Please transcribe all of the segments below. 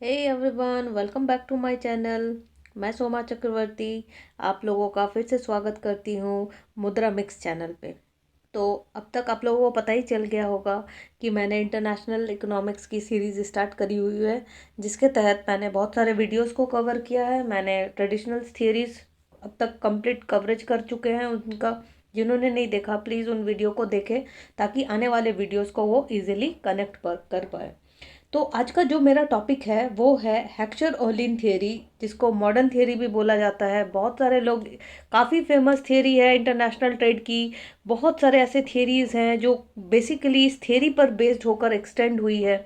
Hey everyone, welcome back to my channel. मैं सोमा चक्रवर्ती आप लोगों का फिर से स्वागत करती हूँ मुद्रा मिक्स चैनल पे। तो अब तक आप लोगों को पता ही चल गया होगा कि मैंने इंटरनेशनल इकोनॉमिक्स की सीरीज़ स्टार्ट करी हुई है, जिसके तहत मैंने बहुत सारे वीडियोस को कवर किया है। मैंने ट्रेडिशनल थियरीज अब तक कंप्लीट कवरेज कर चुके हैं उनका। जिन्होंने नहीं देखा प्लीज़ उन वीडियो को देखें, ताकि आने वाले वीडियोस को वो इजीली कनेक्ट कर पाए। तो आज का जो मेरा टॉपिक है वो है हेक्चर ओहलिन थियरी, जिसको मॉडर्न थियरी भी बोला जाता है। बहुत सारे लोग, काफ़ी फेमस थियरी है इंटरनेशनल ट्रेड की। बहुत सारे ऐसे थियरीज हैं जो बेसिकली इस थियरी पर बेस्ड होकर एक्सटेंड हुई है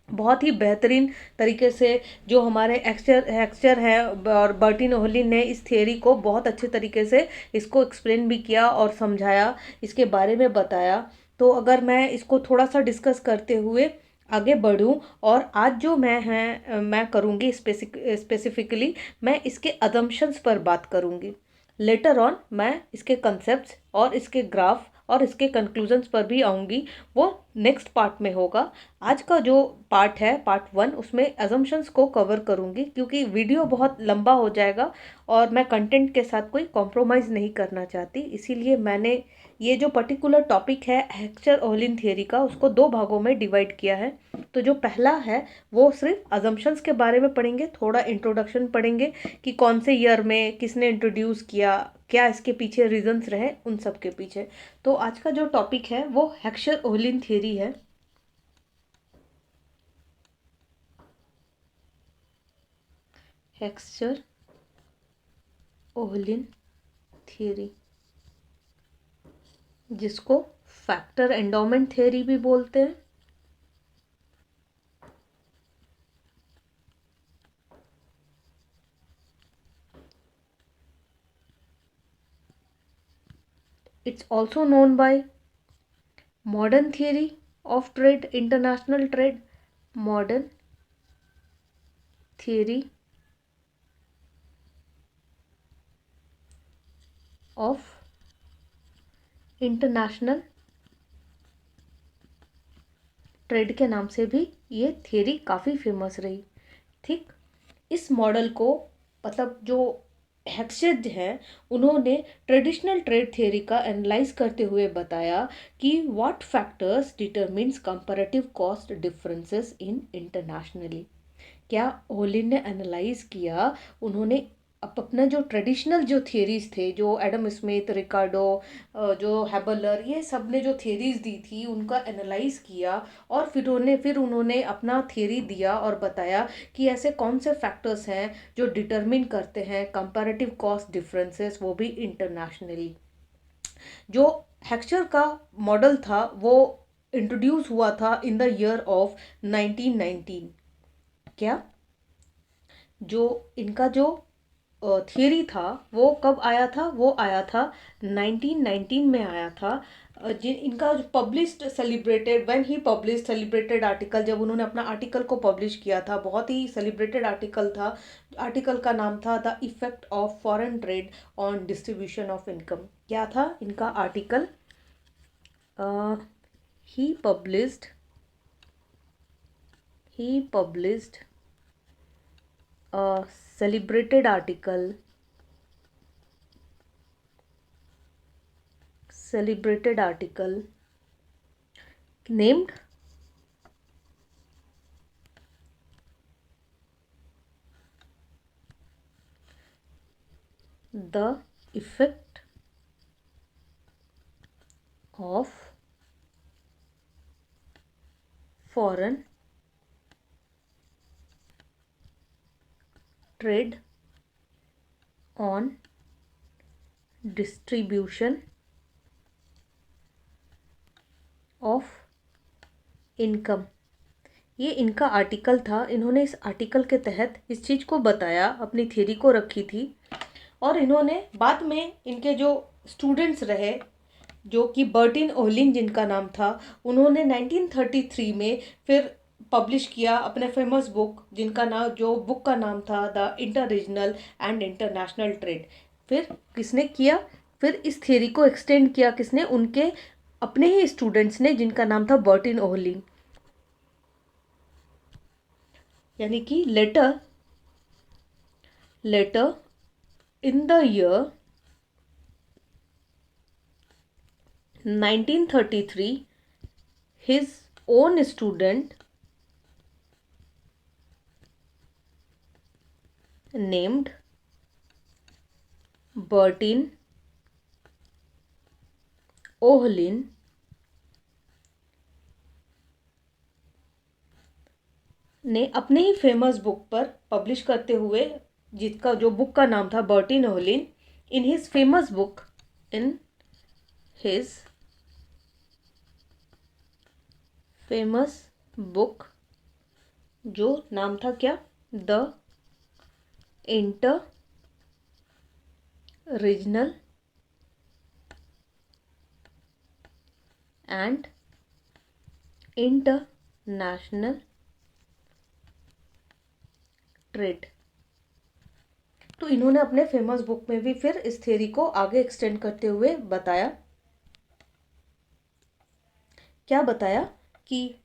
बहुत ही बेहतरीन तरीके से। जो हमारे एक्सचर हेक्चर हैं और बर्टिन ओहलिन ने इस थियरी को बहुत अच्छे तरीके से इसको एक्सप्लेन भी किया और समझाया, इसके बारे में बताया। तो अगर मैं इसको थोड़ा सा डिस्कस करते हुए आगे बढ़ूं, और आज जो मैं करूंगी स्पेसिफिकली मैं इसके अजम्पशंस पर बात करूंगी। लेटर ऑन मैं इसके कंसेप्ट्स और इसके ग्राफ और इसके कंक्लूजन्स पर भी आऊँगी, वो नेक्स्ट पार्ट में होगा। आज का जो पार्ट है पार्ट 1, उसमें अजम्पशंस को कवर करूँगी, क्योंकि वीडियो बहुत लंबा हो जाएगा और मैं कंटेंट के साथ कोई कॉम्प्रोमाइज़ नहीं करना चाहती। इसीलिए मैंने ये जो पर्टिकुलर टॉपिक है हेक्चर ओहलिन थियरी का, उसको 2 भागों में डिवाइड किया है। तो जो पहला है वो सिर्फ अजम्पशंस के बारे में पढ़ेंगे, थोड़ा इंट्रोडक्शन पढ़ेंगे कि कौन से ईयर में किसने इंट्रोड्यूस किया, क्या इसके पीछे रीजंस रहे, उन सब के पीछे। तो आज का जो टॉपिक है वो हेक्चर ओहलिन थियरी है। हेक्चर ओहलिन थियरी, जिसको फैक्टर एंडोमेंट थियरी भी बोलते हैं। It's also known by modern theory of trade, international trade, modern theory of international trade के नाम से भी ये थियरी काफ़ी फेमस रही। ठीक, इस मॉडल को, मतलब जो हेक्सेज है, उन्होंने ट्रेडिशनल ट्रेड थियरी का एनालाइज करते हुए बताया कि what factors determines comparative cost differences in internationally. क्या ओलिन ने एनालाइज किया, उन्होंने अपना जो ट्रेडिशनल जो थियरीज थे, जो एडम स्मिथ, रिकार्डो, जो हैबलर, ये सब ने जो थियरीज दी थी उनका एनालाइज किया। और फिर उन्होंने अपना थियरी दिया और बताया कि ऐसे कौन से फैक्टर्स हैं जो डिटरमिन करते हैं कंपैरेटिव कॉस्ट डिफरेंसेस, वो भी इंटरनेशनली। जो हेक्चर का मॉडल था वो इंट्रोड्यूस हुआ था इन द ईयर ऑफ 1919। क्या, जो इनका जो थियरी था वो कब आया था? वो आया था 1919 में आया था। जिन इनका published celebrated, when he publish celebrated article, जब उन्होंने अपना आर्टिकल को पब्लिश किया था, बहुत ही सेलिब्रेटेड आर्टिकल था। आर्टिकल का नाम था the effect of foreign trade on distribution of income. क्या था इनका article? He published he published a celebrated article named the effect of foreign trade on distribution of income। ये इनका आर्टिकल था। इन्होंने इस आर्टिकल के तहत इस चीज़ को बताया, अपनी थ्योरी को रखी थी। और इन्होंने बाद में इनके जो स्टूडेंट्स रहे, जो कि बर्टिन ओहलिन जिनका नाम था, उन्होंने 1933 में फिर पब्लिश किया अपने फेमस बुक, जिनका नाम, जो बुक का नाम था the interregional and international trade. फिर किसने किया? फिर इस थियरी को एक्सटेंड किया किसने? उनके अपने ही स्टूडेंट्स ने, जिनका नाम था बर्टिन ओहलिन। यानी कि later in the year 1933 his own student named Bertin Ohlin ने अपने ही फेमस बुक पर पब्लिश करते हुए, जिसका जो बुक का नाम था Bertin Ohlin, in his famous book in his famous book, जो नाम था क्या, the interregional and international trade. तो इन्होंने अपने फेमस बुक में भी फिर इस थ्योरी को आगे एक्सटेंड करते हुए बताया, क्या बताया कि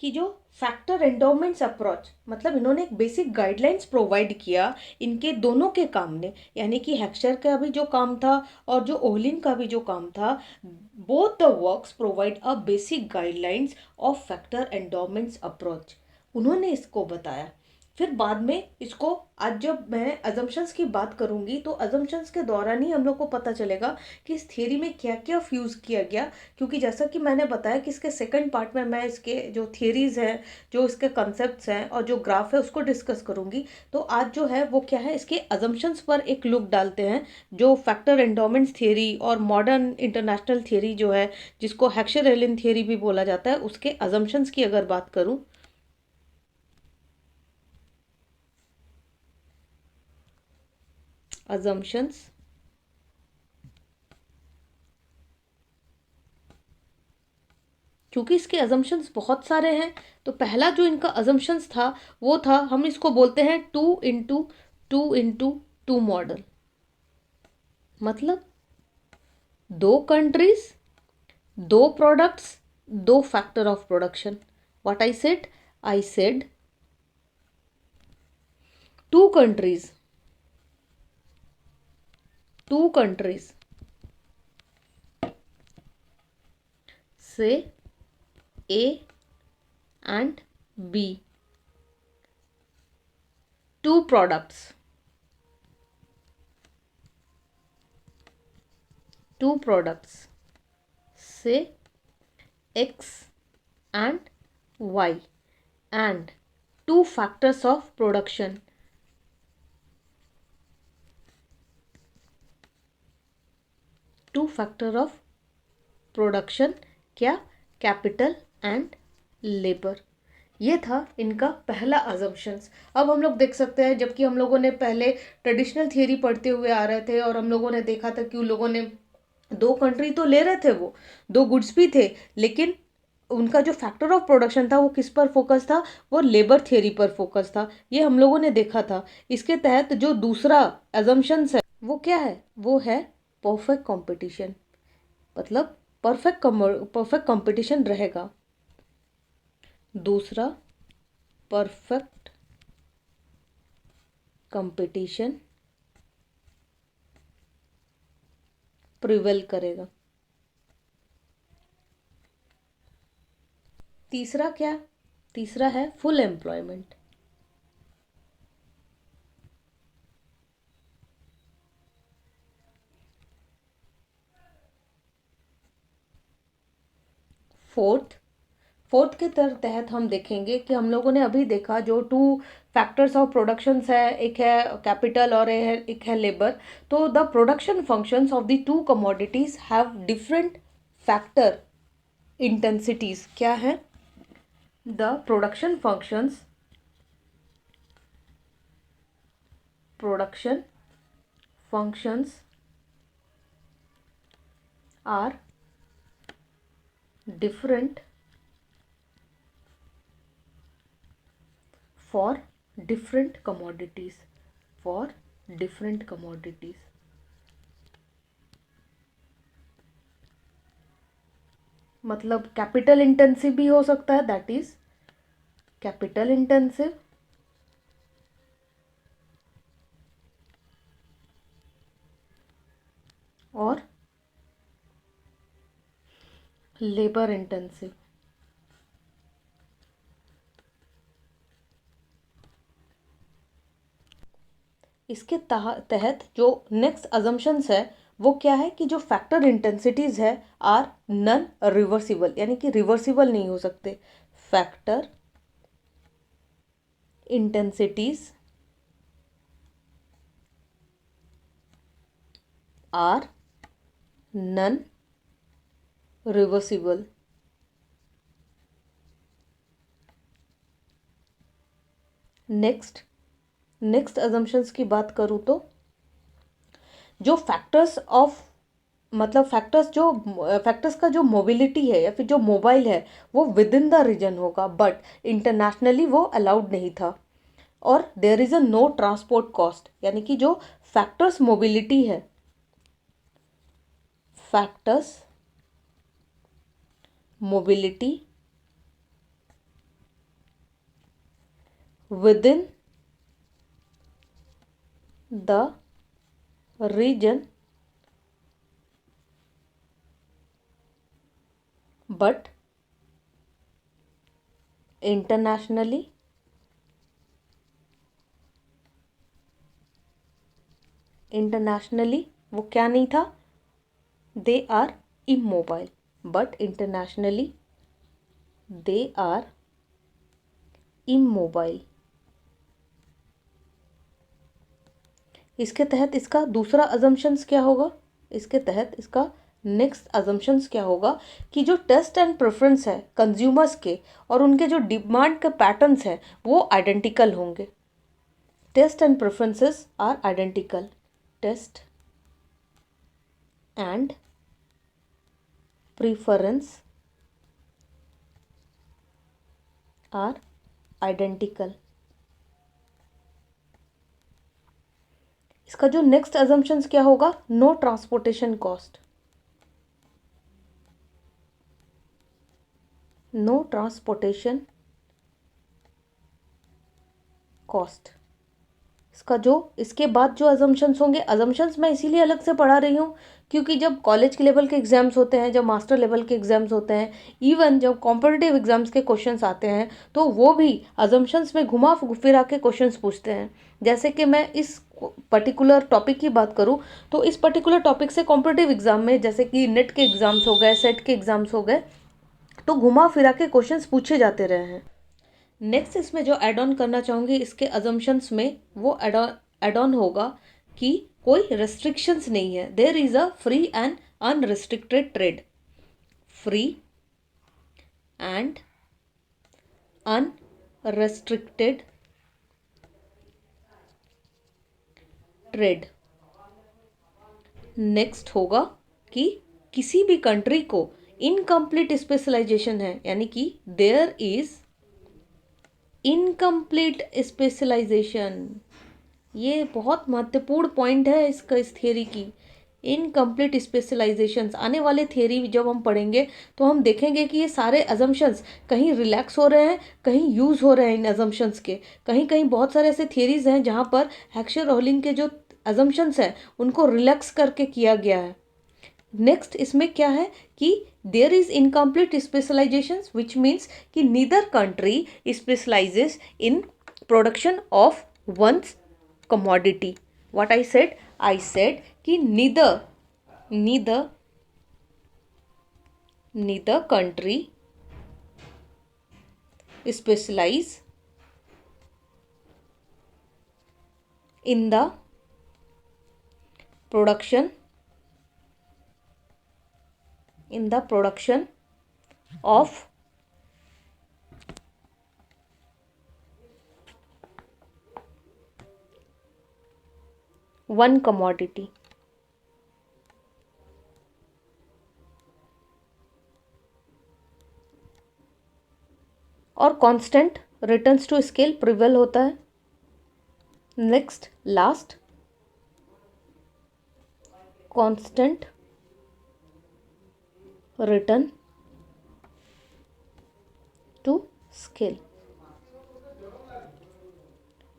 जो फैक्टर एंडोमेंट्स अप्रोच, मतलब इन्होंने एक बेसिक गाइडलाइंस प्रोवाइड किया इनके दोनों के काम ने, यानी कि हेक्सचर का भी जो काम था और जो ओहलिन का भी जो काम था, both the works provide a basic guidelines of factor endowments approach. उन्होंने इसको बताया। फिर बाद में इसको, आज जब मैं अजम्पशंस की बात करूंगी तो अजम्पशंस के दौरान ही हम लोग को पता चलेगा कि इस थियरी में क्या क्या फ्यूज़ किया गया, क्योंकि जैसा कि मैंने बताया कि इसके सेकंड पार्ट में मैं इसके जो थियरीज हैं, जो इसके कंसेप्ट्स हैं और जो ग्राफ है उसको डिस्कस करूंगी। तो आज जो है वो क्या है, इसके अजम्पशंस पर एक लुक डालते हैं, जो फैक्टर एंडोमेंट्स थियरी और मॉडर्न इंटरनेशनल थियरी जो है, जिसको हेक्सचर-ओहलिन थियरी भी बोला जाता है, उसके अजम्पशंस की अगर बात करूं, assumptions, क्योंकि इसके assumptions बहुत सारे हैं। तो पहला जो इनका assumptions था वो था, हम इसको बोलते हैं 2x2 मॉडल। मतलब दो कंट्रीज, दो प्रोडक्ट्स, दो factor of production. What I said two countries, two countries से A and B, two products, say X and Y, and two factors of production, क्या, कैपिटल एंड लेबर। ये था इनका पहला अजम्पशंस। अब हम लोग देख सकते हैं, जबकि हम लोगों ने पहले ट्रेडिशनल थियरी पढ़ते हुए आ रहे थे और हम लोगों ने देखा था कि उन लोगों ने दो कंट्री तो ले रहे थे, वो दो गुड्स भी थे, लेकिन उनका जो फैक्टर ऑफ प्रोडक्शन था वो किस पर फोकस था, वो लेबर थियरी पर फोकस था। ये हम लोगों ने देखा था। इसके तहत जो दूसरा अजम्पशंस है वो क्या है, वो है परफेक्ट कंपटीशन। मतलब परफेक्ट कंपटीशन रहेगा। दूसरा, परफेक्ट कंपटीशन प्रिवेल करेगा। तीसरा क्या, तीसरा है फुल एम्प्लॉयमेंट। फोर्थ के तहत हम देखेंगे कि हम लोगों ने अभी देखा जो टू फैक्टर्स ऑफ प्रोडक्शंस है, एक है कैपिटल और एक है लेबर। तो the production functions of the two commodities have different factor intensities. क्या है, the production functions are different for different commodities, for different commodities। मतलब कैपिटल इंटेंसिव भी हो सकता है, दैट इज कैपिटल इंटेंसिव, और लेबर इंटेंसिव। इसके तहत जो नेक्स्ट अजम्पशंस है वो क्या है कि जो फैक्टर इंटेंसिटीज है आर नन रिवर्सिबल, यानी कि रिवर्सिबल नहीं हो सकते। Factor intensities are non reversible. Next assumptions की बात करूँ तो जो फैक्टर्स ऑफ मतलब फैक्टर्स का जो मोबिलिटी है या फिर जो मोबाइल है वो विद इन द रीजन होगा, बट इंटरनेशनली वो अलाउड नहीं था। और there is a no transport cost, यानी कि जो फैक्टर्स मोबिलिटी है, factors mobility within the region but internationally वो क्या नहीं था, they are immobile, but internationally they are immobile. इसके तहत इसका दूसरा अजम्पशंस क्या होगा, इसके तहत इसका नेक्स्ट अजम्पशंस क्या होगा कि जो टेस्ट एंड प्रेफरेंस है कंज्यूमर्स के और उनके जो डिमांड के पैटर्न्स हैं वो आइडेंटिकल होंगे। Taste and preferences are identical, taste and preference are identical. इसका जो नेक्स्ट अजम्पशंस क्या होगा, no transportation cost, no transportation cost. इसका जो इसके बाद जो अजम्पशंस होंगे, अजम्पशंस मैं इसीलिए अलग से पढ़ा रही हूँ क्योंकि जब कॉलेज के लेवल के एग्जाम्स होते हैं, जब मास्टर लेवल के एग्जाम्स होते हैं, इवन जब कॉम्पिटिटिव एग्जाम्स के क्वेश्चंस आते हैं तो वो भी अजम्पशंस में घुमा फिरा के क्वेश्चंस पूछते हैं। जैसे कि मैं इस पर्टिकुलर टॉपिक की बात करूँ तो इस पर्टिकुलर टॉपिक से कॉम्पिटिटिव एग्जाम में जैसे कि नेट के एग्जाम्स हो गए, सेट के एग्जाम्स हो गए, तो घुमा फिरा के क्वेश्चंस पूछे जाते रहे हैं। नेक्स्ट इसमें जो ऐड ऑन करना चाहूँगी इसके अजम्पशंस में, वो ऐड ऑन होगा कि कोई रेस्ट्रिक्शंस नहीं है, there is a free and unrestricted trade, free and unrestricted trade. Next होगा कि किसी भी कंट्री को इनकम्प्लीट स्पेशलाइजेशन है, यानी कि देयर इज इनकम्प्लीट स्पेशलाइजेशन। ये बहुत महत्वपूर्ण पॉइंट है इस थियरी की, इनकम्प्लीट स्पेशलाइजेशंस। आने वाले थियरी जब हम पढ़ेंगे तो हम देखेंगे कि ये सारे अजम्पशंस कहीं रिलैक्स हो रहे हैं, कहीं यूज़ हो रहे हैं इन अजम्पशंस के, कहीं कहीं बहुत सारे ऐसे थियरीज हैं जहाँ पर हेक्सचर-रोलिंग के जो अजम्पशंस हैं उनको रिलैक्स करके किया गया है। नेक्स्ट इसमें क्या है कि there is incomplete specialisations which means कि neither country specialises in production of one's commodity. What I said? I said कि neither country specialize in the production of one commodity. और constant returns to scale prevail होता है। Next last, constant return scale.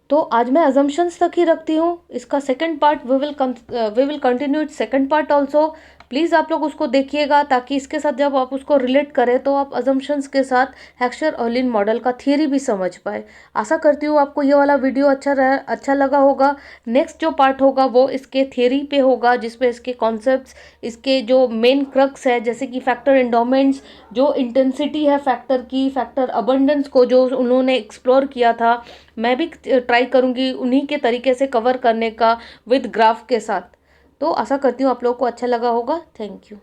तो आज मैं assumptions तक ही रखती हूँ। इसका second part we will continue it second part also. Please आप लोग उसको देखिएगा, ताकि इसके साथ जब आप उसको रिलेट करें तो आप अजम्पशंस के साथ हेक्सचर-ओलिन मॉडल का थियरी भी समझ पाए। आशा करती हूँ आपको ये वाला वीडियो अच्छा लगा होगा। नेक्स्ट जो पार्ट होगा वो इसके थियरी पे होगा, जिसपे इसके कॉन्सेप्ट्स, इसके जो मेन क्रक्स है, जैसे कि फैक्टर एंडोमेंट्स, जो इंटेंसिटी है फैक्टर की, फैक्टर अबंडेंस को जो उन्होंने एक्सप्लोर किया था, मैं भी ट्राई करूँगी उन्हीं के तरीके से कवर करने का, विद ग्राफ के साथ। तो आशा करती हूँ आप लोगों को अच्छा लगा होगा। Thank you.